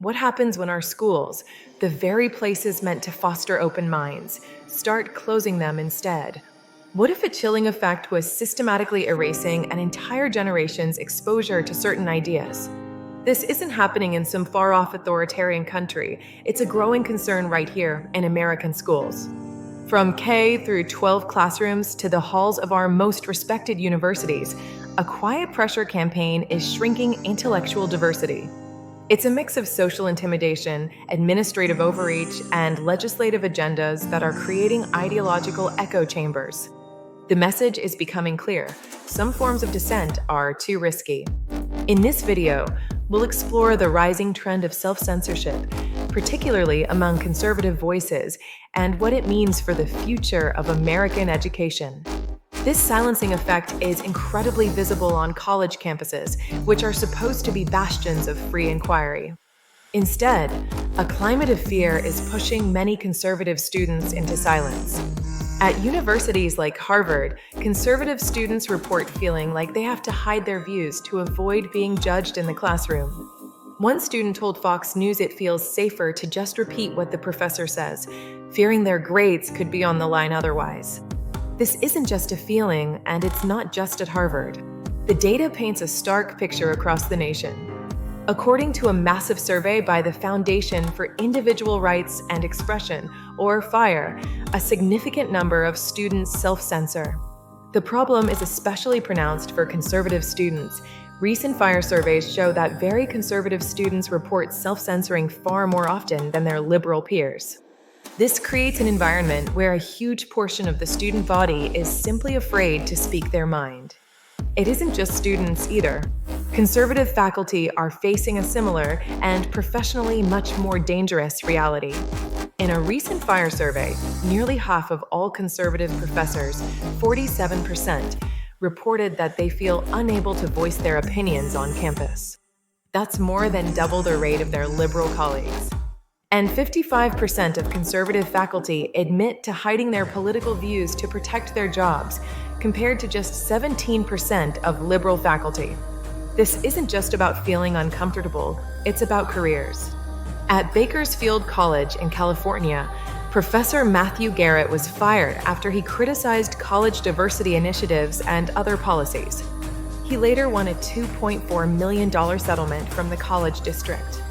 What happens when our schools, the very places meant to foster open minds, start closing them instead? What if a chilling effect was systematically erasing an entire generation's exposure to certain ideas? This isn't happening in some far off authoritarian country. It's a growing concern right here in American schools. From K through 12 classrooms to the halls of our most respected universities, a quiet pressure campaign is shrinking intellectual diversity. It's a mix of social intimidation, administrative overreach, and legislative agendas that are creating ideological echo chambers. The message is becoming clear. Some forms of dissent are too risky. In this video, we'll explore the rising trend of self-censorship, particularly among conservative voices, and what it means for the future of American education. This silencing effect is incredibly visible on college campuses, which are supposed to be bastions of free inquiry. Instead, a climate of fear is pushing many conservative students into silence. At universities like Harvard, conservative students report feeling like they have to hide their views to avoid being judged in the classroom. One student told Fox News it feels safer to just repeat what the professor says, fearing their grades could be on the line otherwise. This isn't just a feeling, and it's not just at Harvard. The data paints a stark picture across the nation. According to a massive survey by the Foundation for Individual Rights and Expression, or FIRE, a significant number of students self-censor. The problem is especially pronounced for conservative students. Recent FIRE surveys show that very conservative students report self-censoring far more often than their liberal peers. This creates an environment where a huge portion of the student body is simply afraid to speak their mind. It isn't just students either. Conservative faculty are facing a similar and professionally much more dangerous reality. In a recent FIRE survey, nearly half of all conservative professors, 47%, reported that they feel unable to voice their opinions on campus. That's more than double the rate of their liberal colleagues. And 55% of conservative faculty admit to hiding their political views to protect their jobs, compared to just 17% of liberal faculty. This isn't just about feeling uncomfortable, it's about careers. At Bakersfield College in California, Professor Matthew Garrett was fired after he criticized college diversity initiatives and other policies. He later won a $2.4 million settlement from the college district.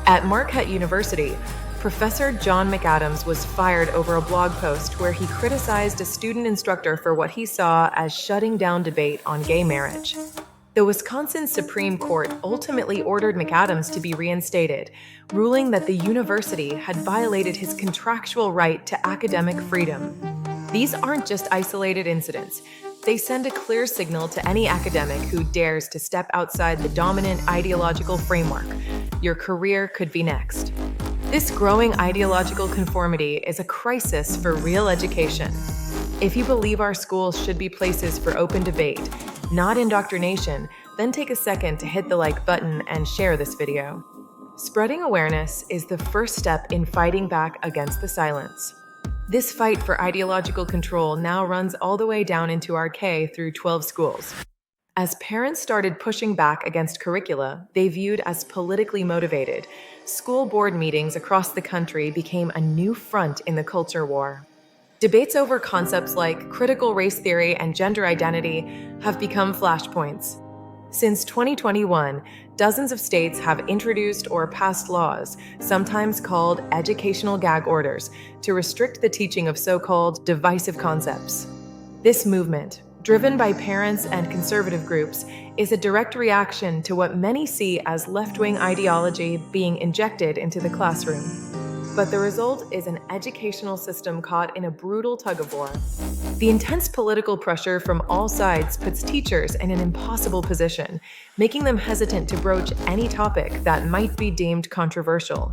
At Marquette University, Professor John McAdams was fired over a blog post where he criticized a student instructor for what he saw as shutting down debate on gay marriage. The Wisconsin Supreme Court ultimately ordered McAdams to be reinstated, ruling that the university had violated his contractual right to academic freedom. These aren't just isolated incidents. They send a clear signal to any academic who dares to step outside the dominant ideological framework. Your career could be next. This growing ideological conformity is a crisis for real education. If you believe our schools should be places for open debate, not indoctrination, then take a second to hit the like button and share this video. Spreading awareness is the first step in fighting back against the silence. This fight for ideological control now runs all the way down into our K through 12 schools. As parents started pushing back against curricula they viewed as politically motivated, school board meetings across the country became a new front in the culture war. Debates over concepts like critical race theory and gender identity have become flashpoints. Since 2021, dozens of states have introduced or passed laws, sometimes called educational gag orders, to restrict the teaching of so-called divisive concepts. This movement, driven by parents and conservative groups, is a direct reaction to what many see as left-wing ideology being injected into the classroom. But the result is an educational system caught in a brutal tug-of-war. The intense political pressure from all sides puts teachers in an impossible position, making them hesitant to broach any topic that might be deemed controversial.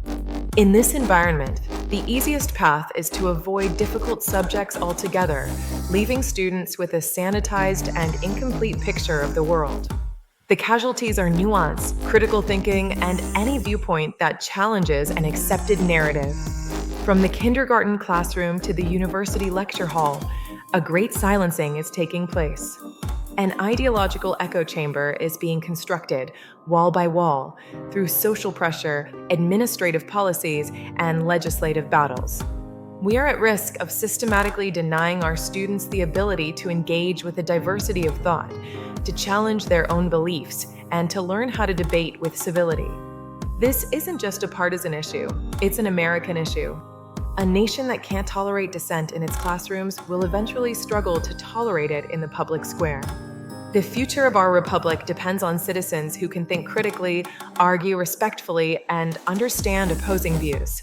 In this environment, the easiest path is to avoid difficult subjects altogether, leaving students with a sanitized and incomplete picture of the world. The casualties are nuance, critical thinking, and any viewpoint that challenges an accepted narrative. From the kindergarten classroom to the university lecture hall, a great silencing is taking place. An ideological echo chamber is being constructed, wall by wall, through social pressure, administrative policies, and legislative battles. We are at risk of systematically denying our students the ability to engage with a diversity of thought, to challenge their own beliefs, and to learn how to debate with civility. This isn't just a partisan issue, it's an American issue. A nation that can't tolerate dissent in its classrooms will eventually struggle to tolerate it in the public square. The future of our republic depends on citizens who can think critically, argue respectfully, and understand opposing views.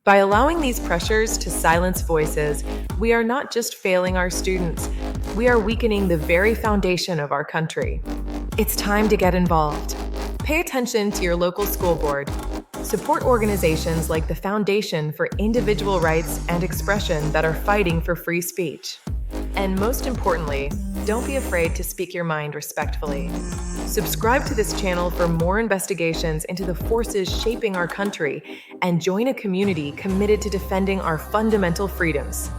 By allowing these pressures to silence voices, we are not just failing our students, we are weakening the very foundation of our country. It's time to get involved. Pay attention to your local school board. Support organizations like the Foundation for Individual Rights and Expression that are fighting for free speech. And most importantly, don't be afraid to speak your mind respectfully. Subscribe to this channel for more investigations into the forces shaping our country and join a community committed to defending our fundamental freedoms.